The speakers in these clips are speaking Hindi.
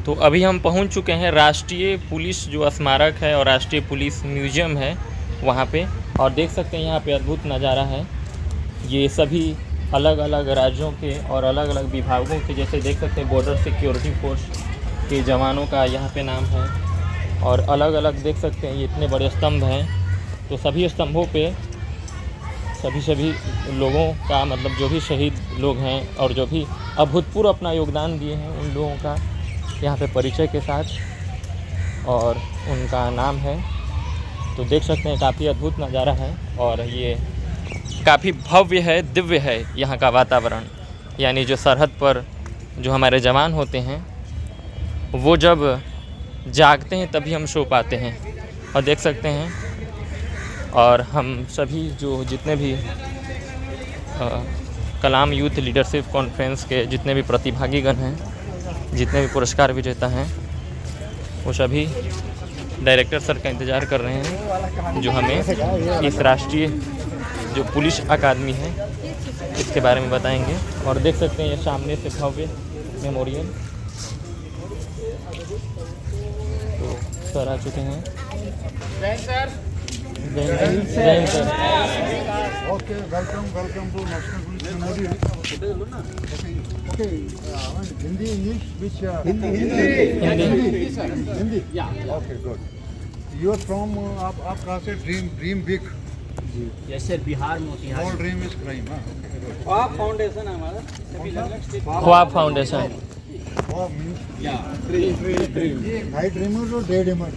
तो अभी हम पहुंच चुके हैं राष्ट्रीय पुलिस जो स्मारक है और राष्ट्रीय पुलिस म्यूजियम है वहाँ पे, और देख सकते हैं यहाँ पे अद्भुत नज़ारा है। ये सभी अलग अलग राज्यों के और अलग अलग विभागों के, जैसे देख सकते हैं बॉर्डर सिक्योरिटी फोर्स के जवानों का यहाँ पे नाम है, और अलग अलग देख सकते हैं ये इतने बड़े स्तंभ हैं। तो सभी स्तंभों पे सभी लोगों का, मतलब जो भी शहीद लोग हैं और जो भी अभूतपूर्व अपना योगदान दिए हैं उन लोगों का यहाँ पे परिचय के साथ और उनका नाम है। तो देख सकते हैं काफ़ी अद्भुत नज़ारा है, और ये काफ़ी भव्य है, दिव्य है यहाँ का वातावरण। यानी जो सरहद पर जो हमारे जवान होते हैं वो जब जागते हैं तभी हम सो पाते हैं। और देख सकते हैं, और हम सभी जो जितने भी कलाम यूथ लीडरशिप कॉन्फ्रेंस के जितने भी प्रतिभागीगण हैं, जितने भी पुरस्कार विजेता हैं, वो सभी डायरेक्टर सर का इंतज़ार कर रहे हैं जो हमें इस राष्ट्रीय जो पुलिस अकादमी है इसके बारे में बताएंगे। और देख सकते हैं ये सामने से भव्य मेमोरियल। तो सर आ चुके हैं। जय sir. Okay, welcome to National Police Memorial. Okay, Hindi, English, which? Hindi. Yeah. Okay, good. You are from आप कहाँ से? Dream big. Yes sir, Bihar Motihari. All dream is crime, हाँ? Okay, good. ख्वाब फाउंडेशन है हमारा, सभी अलग स्टेट। ख्वाब फाउंडेशन। Wow, means या ड्रीम। ये high dreamers और day dreamers?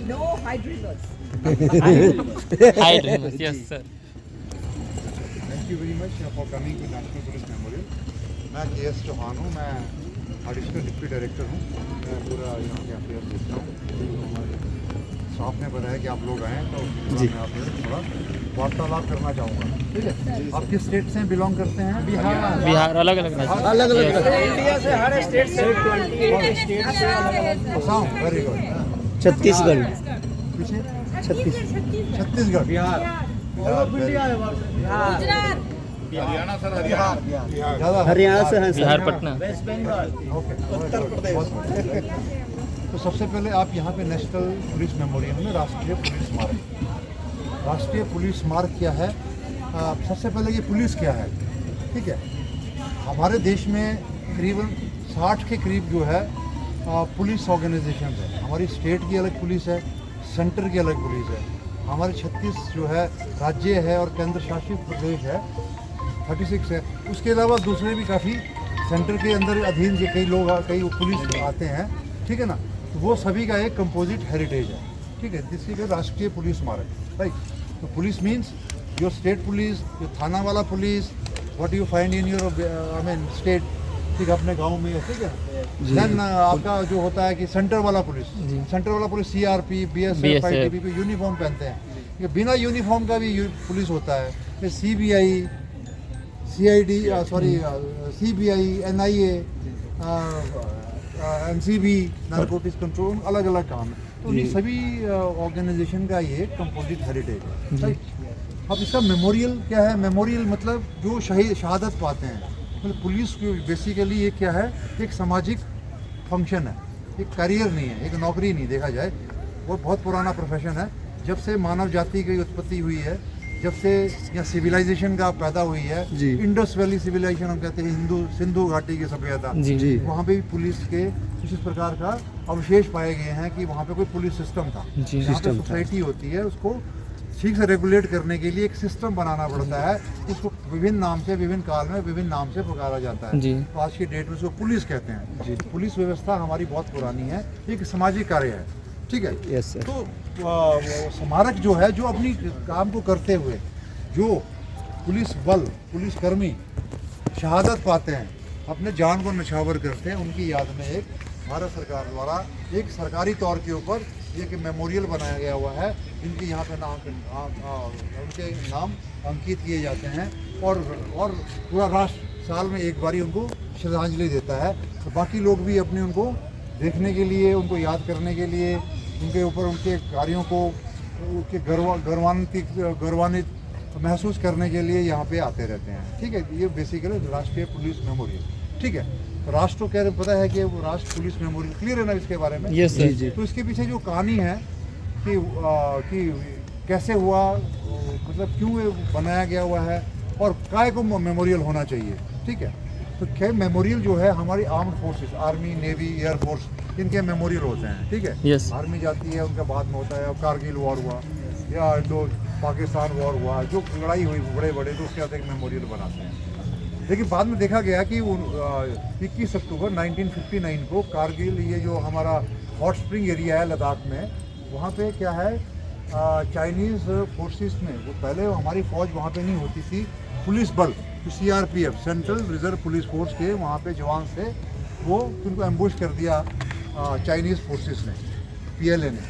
No high dreamers. High dreamers, yes sir. Thank you very much for coming to National Police Memorial. मैं KS चौहान हूँ, मैं एडिशनल डिप्टी डायरेक्टर हूँ। मैं पूरा यहाँ के अफेयर देखता हूँ। स्टाफ ने बताया कि आप लोग आए तो मैं आपसे थोड़ा वार्तालाप करना चाहूँगा। ठीक है, आप किस स्टेट से बिलोंग करते हैं? बिहार अलग अलग इंडिया से हर स्टेट से 28 स्टेट से असम, वेरी गुड। छत्तीसगढ़, पीछे छत्तीसगढ़, छत्तीसगढ़, बिहार, हरियाणा सर, ज़्यादा हरियाणा से हैं बिहार पटना। वेस्ट बंगाल, ओके, उत्तर प्रदेश। तो सबसे पहले आप यहाँ पे नेशनल पुलिस मेमोरियल में राष्ट्रीय पुलिस स्मारक। राष्ट्रीय पुलिस स्मारक क्या है? सबसे पहले ये पुलिस क्या है? ठीक है, हमारे देश में करीबन 60 के करीब जो है पुलिस ऑर्गेनाइजेशन है। हमारी स्टेट की अलग पुलिस है, सेंटर की अलग पुलिस है। हमारे 36 जो है राज्य है और केंद्र शासित प्रदेश है, 36 है। उसके अलावा दूसरे भी काफ़ी सेंटर के अंदर अधीन जो कई लोग कई पुलिस आते हैं, ठीक है ना। तो वो सभी का एक कंपोजिट हेरिटेज है, ठीक है, जिसकी राष्ट्रीय पुलिस स्मारक, राइट। तो police means your state police, your थाना वाला police, what you find in your I mean state, ठीक है, अपने गांव में, ठीक है। देन आपका जो होता है कि सेंटर वाला police CRP, BSF, ITBP uniform पहनते हैं। ये बिना यूनिफॉर्म का भी पुलिस होता है, फिर CBI, CID, CBI, NIA, NCB, narcotics control, अलग अलग काम है। तो ये सभी ऑर्गेनाइजेशन का ये कंपोजिट हेरिटेज है, राइट। अब इसका मेमोरियल क्या है? मेमोरियल मतलब जो शहादत पाते हैं, मतलब पुलिस की बेसिकली ये क्या है? एक सामाजिक फंक्शन है, एक करियर नहीं है, एक नौकरी नहीं देखा जाए। वो बहुत पुराना प्रोफेशन है। जब से मानव जाति की उत्पत्ति हुई है, जब से यहाँ सिविलाइजेशन का पैदा हुई है, इंडस वैली सिविलाइजेशन हम कहते हैं, सिंधु घाटी की सभ्यता, वहाँ पे भी पुलिस के कुछ इस प्रकार का अवशेष पाए गए हैं कि वहाँ पे कोई पुलिस सिस्टम था। जहाँ पे सोसाइटी होती है उसको ठीक से रेगुलेट करने के लिए एक सिस्टम बनाना पड़ता है। उसको विभिन्न नाम से, विभिन्न काल में विभिन्न नाम से पुकारा जाता है। तो आज की डेट में उसको पुलिस कहते हैं। पुलिस व्यवस्था हमारी बहुत पुरानी है, एक सामाजिक कार्य है, ठीक है। Yes sir. तो स्मारक जो है, जो अपनी काम को करते हुए जो पुलिस बल, पुलिसकर्मी शहादत पाते हैं, अपने जान को न्यौछावर करते हैं, उनकी याद में एक भारत सरकार द्वारा एक सरकारी तौर के ऊपर एक मेमोरियल बनाया गया हुआ है, जिनके यहाँ पे उनके नाम अंकित किए जाते हैं। और पूरा राष्ट्र साल में एक बारी उनको श्रद्धांजलि देता है। तो बाकी लोग भी अपने उनको देखने के लिए, उनको याद करने के लिए, उनके ऊपर उनके कार्यों को उनके गौरवान्वित महसूस करने के लिए यहाँ पे आते रहते हैं, ठीक है। ये बेसिकली राष्ट्रीय पुलिस मेमोरियल, ठीक है। राष्ट्र कह रहे पता है कि वो राष्ट्र पुलिस मेमोरियल क्लियर है ना इसके बारे में? यस सर जी। तो इसके पीछे जो कहानी है कि कैसे हुआ, मतलब क्यों ये बनाया गया हुआ है और काय को मेमोरियल होना चाहिए, ठीक है। तो क्या मेमोरियल जो है हमारी armed forces, army, navy, air force, इनके मेमोरियल होते हैं, ठीक है। Yes. आर्मी जाती है, उनका बाद में होता है, अब कारगिल वॉर हुआ या इंडो पाकिस्तान वॉर हुआ, जो लड़ाई हुई बड़े बड़े, तो उसके बाद एक मेमोरियल बनाते हैं। लेकिन बाद में देखा गया कि 21 अक्टूबर 1959 को कारगिल, ये जो हमारा हॉट स्प्रिंग एरिया है लद्दाख में, वहाँ पे क्या है चाइनीज़ फोर्सेस में, वो पहले हमारी फ़ौज वहाँ पे नहीं होती थी, पुलिस बल CRPF central reserve police force के वहाँ पे जवान से वो उनको एम्बुश कर दिया चाइनीज़ फोर्सेस ने, PLA ने,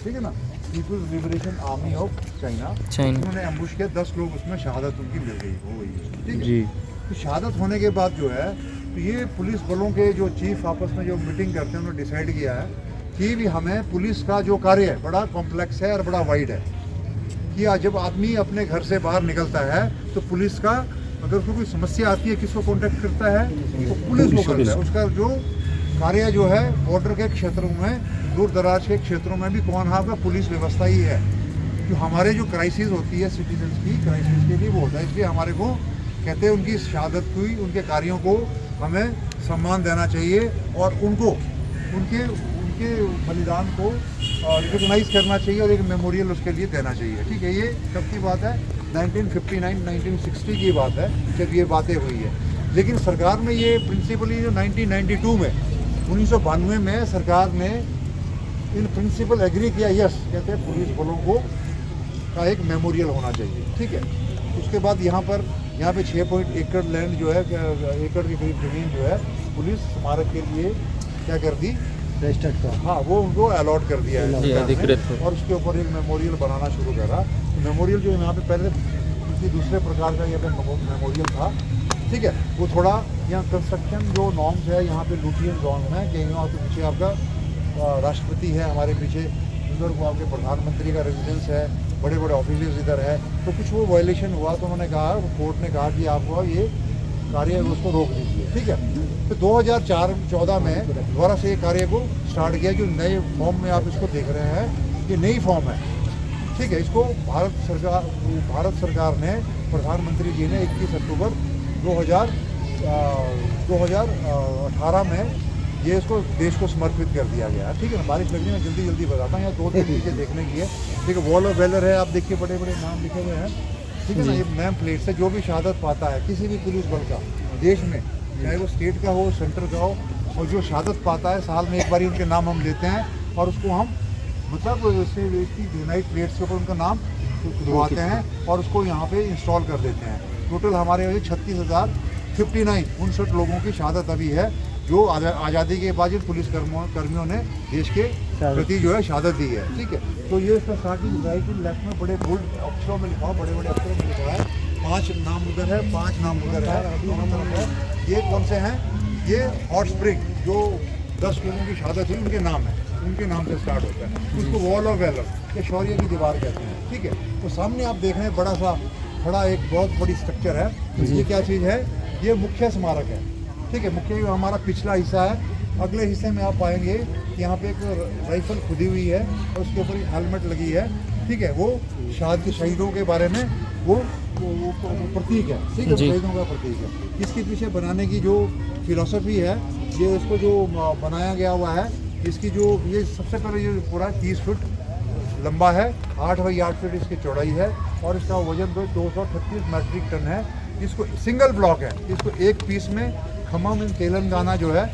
ठीक है ना, People's Liberation Army of China. उन्होंने एम्बुश किया, 10 लोग उसमें शहादत उनकी मिल गई, हो गई, ठीक है। तो शहादत होने के बाद जो है, तो ये पुलिस बलों के जो चीफ आपस में जो मीटिंग करते हैं, उन्होंने डिसाइड किया है कि भी हमें पुलिस का जो कार्य है बड़ा कॉम्प्लेक्स है और बड़ा वाइड है, कि जब आदमी अपने घर से बाहर निकलता है तो पुलिस का अगर उसको कोई समस्या आती है किसको कांटेक्ट करता है, तो पुलिस को करता है। उसका जो कार्य जो है बॉर्डर के क्षेत्रों में, दूर दराज के क्षेत्रों में भी कौन है आपका, पुलिस व्यवस्था ही है। जो हमारे जो क्राइसिस होती है सिटीजन्स की क्राइसिस के लिए वो होता है, इसलिए हमारे को कहते हैं उनकी शहादत हुई, उनके कार्यों को हमें सम्मान देना चाहिए और उनको उनके बलिदान को रिकॉग्नाइज करना चाहिए और एक मेमोरियल उसके लिए देना चाहिए, ठीक है। ये कब की बात है? 1959 1960 की बात है जब ये बातें हुई है। लेकिन सरकार ने ये प्रिंसिपली जो 1992 में 1992 में सरकार ने इन प्रिंसिपल एग्री किया, यस, कहते हैं पुलिस बलों को का एक मेमोरियल होना चाहिए, ठीक है। उसके बाद यहाँ पे 6 एकड़ लैंड जो है, एकड़ के करीब जमीन जो है पुलिस स्मारक के लिए क्या कर दी, रजिस्टर्ड का, हाँ, वो उनको अलॉट कर दिया है अधिकृत, और उसके ऊपर एक मेमोरियल बनाना शुरू करा। तो मेमोरियल जो यहाँ पे पहले किसी दूसरे प्रकार का यहाँ पे मेमोरियल था, ठीक है। वो थोड़ा यहाँ कंस्ट्रक्शन जो नॉर्म्स है यहाँ पे लुटियन जोन है, कि यहाँ तो पीछे आपका राष्ट्रपति है, हमारे पीछे उधर को आपके प्रधानमंत्री का रेजिडेंस है, बड़े बड़े ऑफिसर्स इधर है, तो कुछ वो वायलेशन हुआ तो उन्होंने कहा, कोर्ट ने कहा कि आपको ये कार्य उसको रोक दीजिए, ठीक है। तो 2014 में दोबारा से ये कार्य को स्टार्ट किया, जो नए फॉर्म में आप इसको देख रहे हैं, ये नई फॉर्म है, ठीक है। इसको भारत सरकार ने, प्रधानमंत्री जी ने 21 अक्टूबर 2018 में ये इसको देश को समर्पित कर दिया गया, ठीक है ना। बारिश लगने में जल्दी बताता हूँ, यहाँ 2-3 चीज़ें देखने की है, ठीक है। वॉल ऑफ वेलर है, आप देखिए बड़े बड़े नाम लिखे हुए हैं, ठीक है ना। ये नेम प्लेट से जो भी शहादत पाता है किसी भी पुलिस बल का देश में, चाहे वो स्टेट का हो, सेंटर का हो, और जो शहादत पाता है साल में एक बार उनके नाम हम लेते हैं और उसको हम मतलब यूनाइट प्लेट्स के ऊपर उनका नाम खुदवाते हैं और उसको यहाँ पे इंस्टॉल कर देते हैं। टोटल हमारे 59 लोगों की शहादत अभी है, जो आज़ादी के बाद जिन पुलिस कर्मियों ने देश के प्रति जो है शहादत दी है, ठीक है। तो ये इसका स्टार्टिंग राइट लेफ्ट में बड़े बोल्ड अक्षरों में लिखा हुआ, बड़े बड़े अक्षरों में लिखा है, 5 नाम उधर है, 5 नाम उधर है, दोनों तरफ है। ये कौन से हैं? ये हॉट स्प्रिंग जो 10 लोगों की शहादत हुई, उनके नाम है, उनके नाम से स्टार्ट होता है। उसको वॉल ऑफ वेलर या शौर्य की दीवार कहते हैं, ठीक है। तो सामने आप देख रहे हैं बड़ा सा खड़ा एक बहुत बड़ी स्ट्रक्चर है, ये क्या चीज़ है? ये मुख्य स्मारक है, ठीक है। मुख्य हमारा पिछला हिस्सा है। अगले हिस्से में आप पाएंगे कि यहाँ पे एक राइफल खुदी हुई है और उसके ऊपर एक हेलमेट लगी है, ठीक है। वो शहीदों के बारे में वो प्रतीक है, ठीक है, शहीदों का प्रतीक है। इसके पीछे बनाने की जो फिलॉसफी है, ये इसको जो बनाया गया हुआ है, इसकी जो ये सबसे पहले ये पूरा 30 फुट लंबा है, 8 बाई 8 फीट इसकी चौड़ाई है और इसका वजन 238 मैट्रिक टन है। इसको सिंगल ब्लॉक है, इसको एक पीस में खम्मम इन तेलंगाना जो है,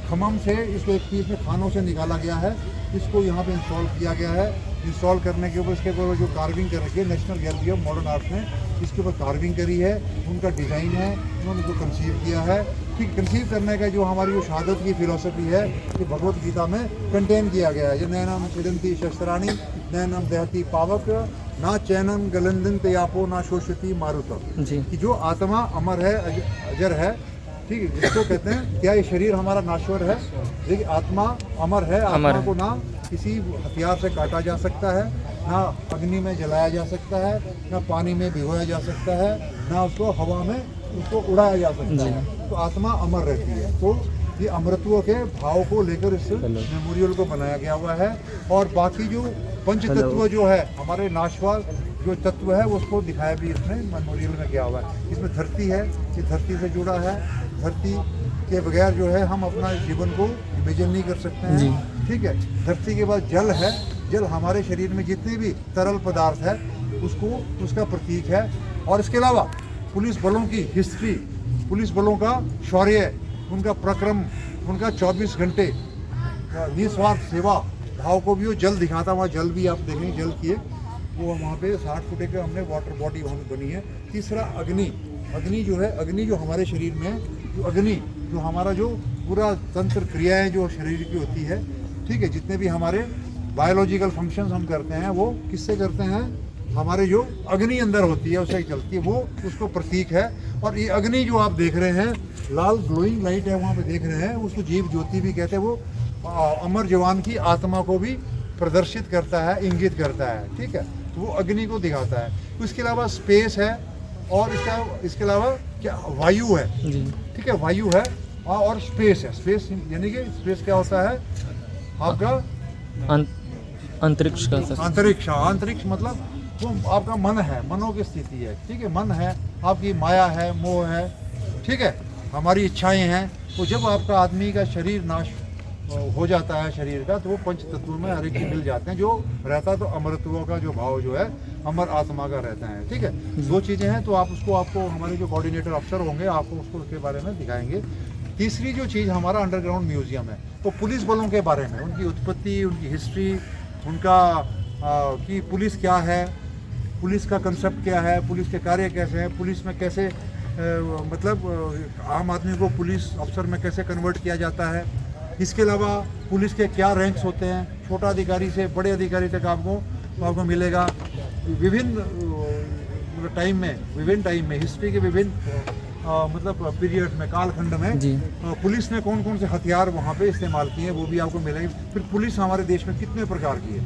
खम्मम से इसको एक पीस में खानों से निकाला गया है, इसको यहाँ पे इंस्टॉल किया गया है। इंस्टॉल करने के ऊपर इसके ऊपर जो कार्विंग कर रखी है, national gallery of modern arts ने इसके ऊपर कार्विंग करी है, उनका डिज़ाइन है, उन्होंने इसको कंसीव किया है, ठीक। कंसीव करने का जो हमारी जो शहादत की फिलॉसफी है, ये भगवत गीता में कंटेन किया गया है। जो नैनम छिदंती शस्त्राणी नैनम दहती पावक ना चैनम गलंदन तयापो ना शोषती मारुतम, कि जो आत्मा अमर है, अजर है, ठीक है, जिसको कहते हैं क्या ये शरीर हमारा नाश्वर है, लेकिन आत्मा अमर है। आत्मा को ना किसी हथियार से काटा जा सकता है, ना अग्नि में जलाया जा सकता है, ना पानी में भिगोया जा सकता है, ना उसको हवा में उसको उड़ाया जा सकता है, तो आत्मा अमर रहती है। तो ये अमरत्व के भाव को लेकर इस मेमोरियल को बनाया गया हुआ है। और बाकी जो पंच तत्व जो है हमारे नाशवान जो तत्व है उसको दिखाया भी इसमें मेमोरियल में गया हुआ है। इसमें धरती है, ये धरती से जुड़ा है, धरती के बगैर जो है हम अपना जीवन को इमेजिन नहीं कर सकते हैं, ठीक है। धरती के बाद जल है, जल हमारे शरीर में जितने भी तरल पदार्थ है उसको उसका प्रतीक है। और इसके अलावा पुलिस बलों की हिस्ट्री, पुलिस बलों का शौर्य, उनका पराक्रम, उनका 24 घंटे निस्वार्थ सेवा भाव को भी वो जल दिखाता। वहाँ जल भी आप देखेंगे, जल की एक वो वहाँ पे 60 फुट के हमने वाटर बॉडी वहाँ पे बनी है। तीसरा अग्नि, अग्नि जो है, अग्नि जो हमारे शरीर में जो अग्नि जो हमारा जो पूरा तंत्र क्रियाएं जो शरीर की होती है, ठीक है, जितने भी हमारे बायोलॉजिकल फंक्शंस हम करते हैं वो किससे करते हैं, हमारे जो अग्नि अंदर होती है उससे चलती है, वो उसको प्रतीक है। और ये अग्नि जो आप देख रहे हैं, लाल ग्लोइंग लाइट है वहाँ पे देख रहे हैं, उसको जीव ज्योति भी कहते हैं। वो अमर जवान की आत्मा को भी प्रदर्शित करता है, इंगित करता है, ठीक है। तो वो अग्नि को दिखाता है। इसके अलावा स्पेस है और इसके अलावा क्या वायु है, ठीक है, वायु है और स्पेस है। स्पेस यानी कि स्पेस क्या होता है आपका अंतरिक्ष का अंतरिक्ष, अंतरिक्ष मतलब वो आपका मन है, मनों की स्थिति है, ठीक है। मन है, आपकी माया है, मोह है, ठीक है, हमारी इच्छाएं हैं। तो जब आपका आदमी का शरीर नाश हो जाता है शरीर का, तो वो पंच तत्वों में हर एक मिल जाते हैं। जो रहता तो अमरत्व का जो भाव जो है अमर आत्मा का रहता है, ठीक है। दो चीज़ें हैं, तो आप आपको हमारे जो कोऑर्डिनेटर अफसर होंगे आपको उसको उसके बारे में दिखाएंगे। तीसरी जो चीज़ हमारा अंडरग्राउंड म्यूजियम है, तो पुलिस बलों के बारे में, उनकी उत्पत्ति, उनकी हिस्ट्री, उनका कि पुलिस क्या है, पुलिस का कंसेप्ट क्या है, पुलिस के कार्य कैसे हैं, पुलिस में कैसे मतलब आम आदमी को पुलिस अफसर में कैसे कन्वर्ट किया जाता है। इसके अलावा पुलिस के क्या रैंक्स होते हैं, छोटा अधिकारी से बड़े अधिकारी तक आपको मिलेगा। विभिन्न टाइम में हिस्ट्री के विभिन्न मतलब पीरियड में, कालखंड में पुलिस ने कौन कौन से हथियार वहाँ पे इस्तेमाल किए वो भी आपको मिलेंगे। फिर पुलिस हमारे देश में कितने प्रकार की है,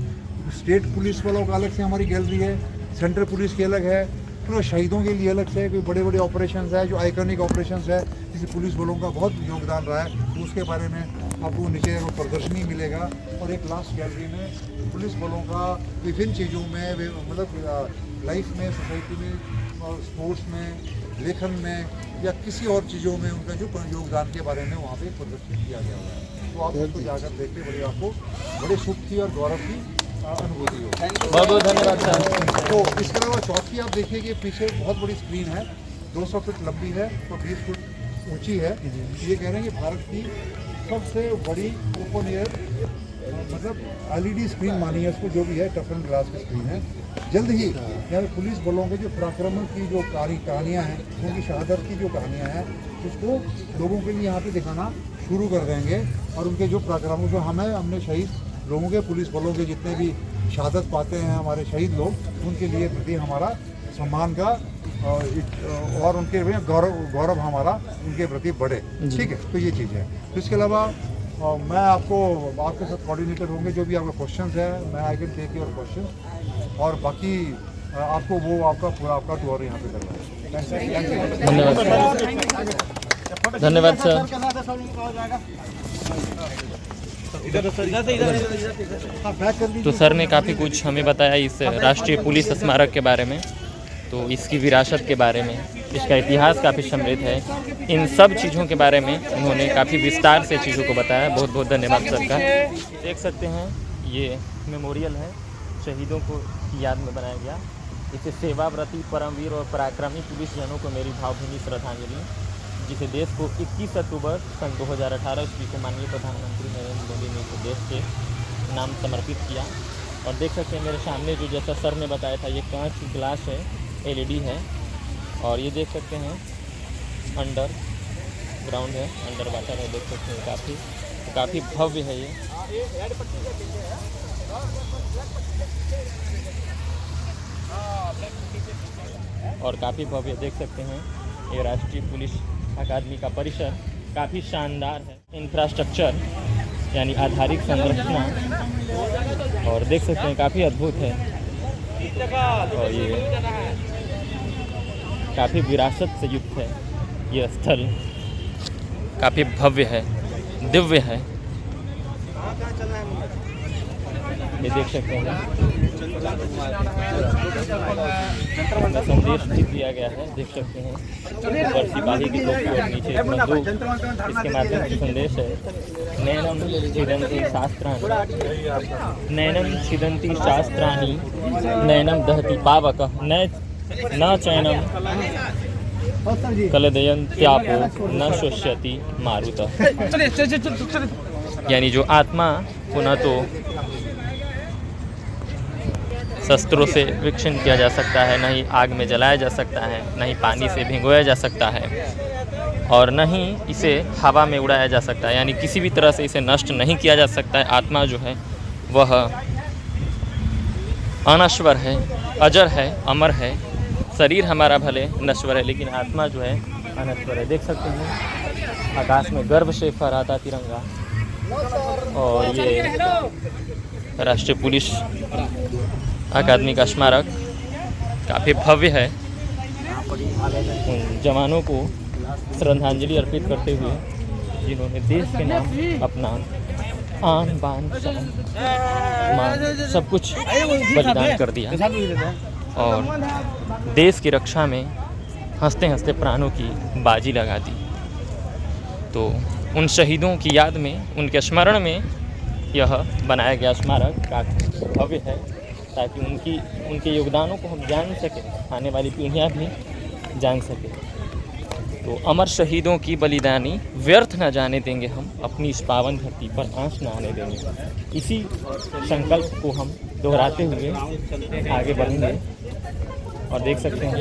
स्टेट पुलिस वालों का अलग से हमारी गैलरी है, सेंट्रल पुलिस की अलग है, फिर शहीदों के लिए अलग से कोई बड़े बड़े ऑपरेशंस है, जो आइकॉनिक ऑपरेशंस है, जिसे पुलिस बलों का बहुत योगदान रहा है, तो उसके बारे में आपको नीचे वो प्रदर्शनी मिलेगा। और एक लास्ट गैलरी में पुलिस बलों का विभिन्न चीज़ों में, मतलब लाइफ में, सोसाइटी में और स्पोर्ट्स में, लेखन में या किसी और चीज़ों में उनका जो योगदान के बारे में वहाँ पे प्रदर्शित किया गया है। तो आप उसको जाकर देख के बड़े आपको बड़े सुख की और गौरव की अनुभूति हो। बहुत बहुत धन्यवाद सर। तो इसके अलावा चौथी आप देखिए कि पीछे बहुत बड़ी स्क्रीन है, 200 फीट लंबी है तो 20 फुट ऊंची है। ये कह रहे हैं कि भारत की सबसे बड़ी ओपन एयर मतलब LED स्क्रीन मानी है उसको, जो भी है टफ एंड ग्लास की स्क्रीन है। जल्द ही यहाँ पुलिस बलों के जो पराक्रमों की जो कहानियाँ हैं, उनकी शहादत की जो कहानियाँ हैं, उसको लोगों के लिए यहाँ पे दिखाना शुरू कर देंगे। और उनके जो पराक्रमों जो हमने शहीद लोगों के, पुलिस बलों के जितने भी शहादत पाते हैं हमारे शहीद लोग, उनके लिए प्रति हमारा सम्मान का और उनके गौरव हमारा उनके प्रति बढ़े, ठीक है। तो ये चीज़ है। तो इसके अलावा मैं आपके साथ कोऑर्डिनेटर होंगे, जो भी आपका क्वेश्चंस है मैं I can take your question, और बाकी आपको वो आपका पूरा आपका टूर यहाँ पे करना है। धन्यवाद सर। तो सर ने काफ़ी कुछ हमें बताया इस राष्ट्रीय पुलिस स्मारक के बारे में, तो इसकी विरासत के बारे में, इसका इतिहास काफ़ी समृद्ध है। इन सब चीज़ों के बारे में उन्होंने काफ़ी विस्तार से चीज़ों को बताया। बहुत बहुत धन्यवाद सर का। देख सकते हैं ये मेमोरियल है, शहीदों को याद में बनाया गया। इसे सेवाव्रती परमवीर और पराक्रमी पुलिस जनों को मेरी भावभीनी श्रद्धांजलि, जिसे देश को 21 अक्टूबर सन 2018 ईस्वी को माननीय प्रधानमंत्री नरेंद्र मोदी ने इसे देश के नाम समर्पित किया। और देख सकते हैं मेरे सामने जो जैसा सर ने बताया था, ये कांच ग्लास है, LED है, और ये देख सकते हैं अंडर ग्राउंड है, अंडर वाटर है, देख सकते हैं काफ़ी भव्य है ये। और काफ़ी भव्य देख सकते हैं ये राष्ट्रीय पुलिस अकादमी का परिसर काफ़ी शानदार है। इंफ्रास्ट्रक्चर यानी आधारिक संरचना, और देख सकते हैं काफ़ी अद्भुत है, और ये काफ़ी विरासत से युक्त है। यह स्थल काफ़ी भव्य है, दिव्य है। ये देख सकते हैं अपना संदेश भी दिया गया है, देख सकते हैं ऊपर सिपाही की टोपी और नीचे एक बंदूक, इसके माध्यम से संदेश है नैनम छिदन्ति शास्त्राणि, नैनम छिदन्ति शास्त्राणि, नैनम दहति पावकः, न चैनम कलदयन्त्यापो न शुष्यति मारुतः। यानी जो आत्मा को न तो शस्त्रों से विक्षिण किया जा सकता है, न ही आग में जलाया जा सकता है, न ही पानी से भिगोया जा सकता है, और न ही इसे हवा में उड़ाया जा सकता है। यानी किसी भी तरह से इसे नष्ट नहीं किया जा सकता है। आत्मा जो है वह अनश्वर है, अजर है, अमर है। शरीर हमारा भले नश्वर है, लेकिन आत्मा जो है अनश्वर है। देख सकते हैं आकाश में गर्व से फहराता तिरंगा, और ये राष्ट्रीय पुलिस अकादमी का स्मारक काफ़ी भव्य है। उन जवानों को श्रद्धांजलि अर्पित करते हुए जिन्होंने देश के नाम अपना आन बान शान मान सब कुछ बलिदान कर दिया और देश की रक्षा में हंसते हंसते प्राणों की बाजी लगा दी। तो उन शहीदों की याद में, उनके स्मरण में यह बनाया गया स्मारक काफ़ी भव्य है, ताकि उनके योगदानों को हम जान सकें, आने वाली पीढ़ियाँ भी जान सकें। तो अमर शहीदों की बलिदानी व्यर्थ न जाने देंगे हम, अपनी इस पावन धरती पर आंच न आने देंगे। इसी संकल्प को हम दोहराते हुए आगे बढ़ेंगे। और देख सकते हैं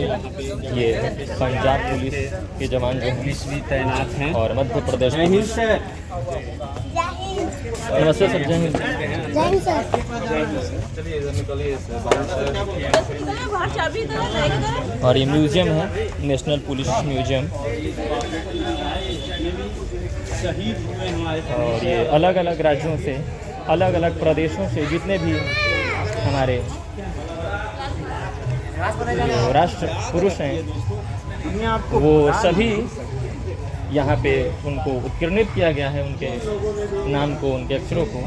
ये पंजाब पुलिस के जवान जो हैं तैनात हैं और मध्य प्रदेश पुलिस। नमस्ते सर, जय हिंद। और ये म्यूजियम है, नेशनल पुलिस म्यूजियम, और ये अलग अलग राज्यों से, अलग अलग प्रदेशों से जितने भी हमारे राष्ट्र पुरुष हैं वो सभी यहाँ पे उनको उत्कीर्णित किया गया है, उनके नाम को, उनके अक्षरों को,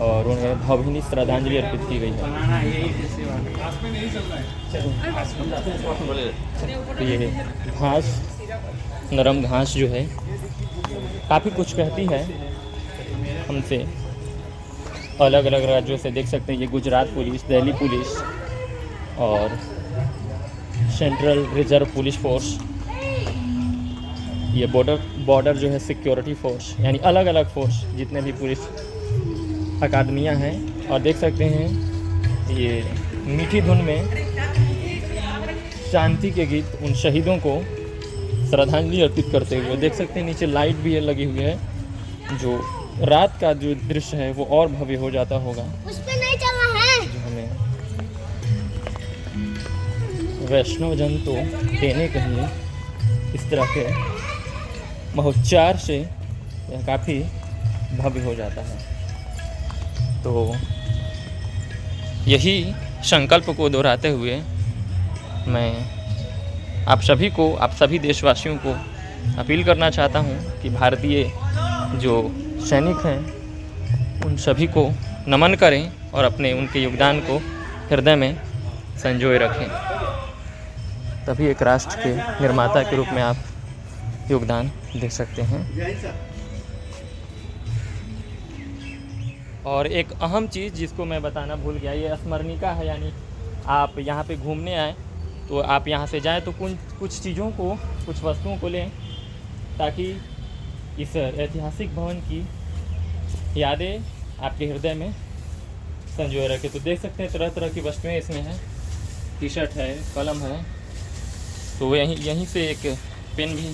और उन्हें भावभीनी श्रद्धांजलि अर्पित की गई है। तो ये घास, नरम घास जो है काफ़ी कुछ कहती है हमसे। अलग अलग राज्यों से देख सकते हैं, ये गुजरात पुलिस, दिल्ली पुलिस और सेंट्रल रिजर्व पुलिस फोर्स, ये बॉर्डर जो है सिक्योरिटी फोर्स, यानी अलग अलग फोर्स जितने भी पुलिस अकादमियां हैं। और देख सकते हैं ये मीठी धुन में शांति के गीत उन शहीदों को श्रद्धांजलि अर्पित करते हुए। देख सकते हैं नीचे लाइट भी लगी हुई है, जो रात का जो दृश्य है वो और भव्य हो जाता होगा। उस पे नहीं चलना है। जो हमें वैष्णव जन तो देने के लिए इस तरह के महोच्चार से यह काफ़ी भव्य हो जाता है। तो यही संकल्प को दोहराते हुए मैं आप सभी को, आप सभी देशवासियों को अपील करना चाहता हूँ कि भारतीय जो सैनिक हैं उन सभी को नमन करें और अपने उनके योगदान को हृदय में संजोए रखें। तभी एक राष्ट्र के निर्माता के रूप में आप योगदान दे सकते हैं। और एक अहम चीज़ जिसको मैं बताना भूल गया, ये स्मरणिका है, यानी आप यहाँ पे घूमने आए तो आप यहाँ से जाएं तो कुछ चीज़ों को, कुछ वस्तुओं को लें, ताकि इस ऐतिहासिक भवन की यादें आपके हृदय में संजोए रखें। तो देख सकते हैं तरह तरह की वस्तुएं इसमें हैं, टी शर्ट है, कलम है। तो यहीं से एक पेन भी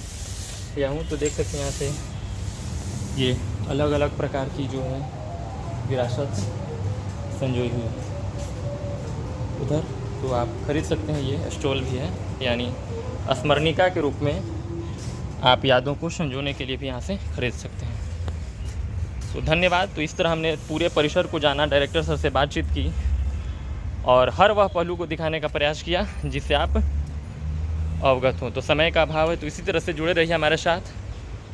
लिया हूँ। तो देख सकते हैं यहाँ से ये अलग अलग प्रकार की जो है विरासत संजोई हुई है उधर, तो आप खरीद सकते हैं। ये स्टॉल भी है, यानी स्मरणिका के रूप में आप यादों को संजोने के लिए भी यहाँ से खरीद सकते हैं। तो धन्यवाद। तो इस तरह हमने पूरे परिसर को जाना, डायरेक्टर सर से बातचीत की और हर वह पहलू को दिखाने का प्रयास किया जिससे आप अवगत हों। तो समय का अभाव है, तो इसी तरह से जुड़े रहिए हमारे साथ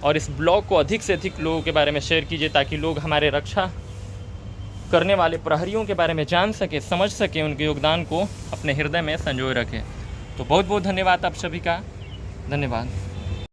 और इस ब्लॉग को अधिक से अधिक लोगों के बारे में शेयर कीजिए, ताकि लोग हमारे रक्षा करने वाले प्रहरियों के बारे में जान सके, समझ सके, उनके योगदान को अपने हृदय में संजोए रखें। तो बहुत बहुत धन्यवाद आप सभी का, धन्यवाद।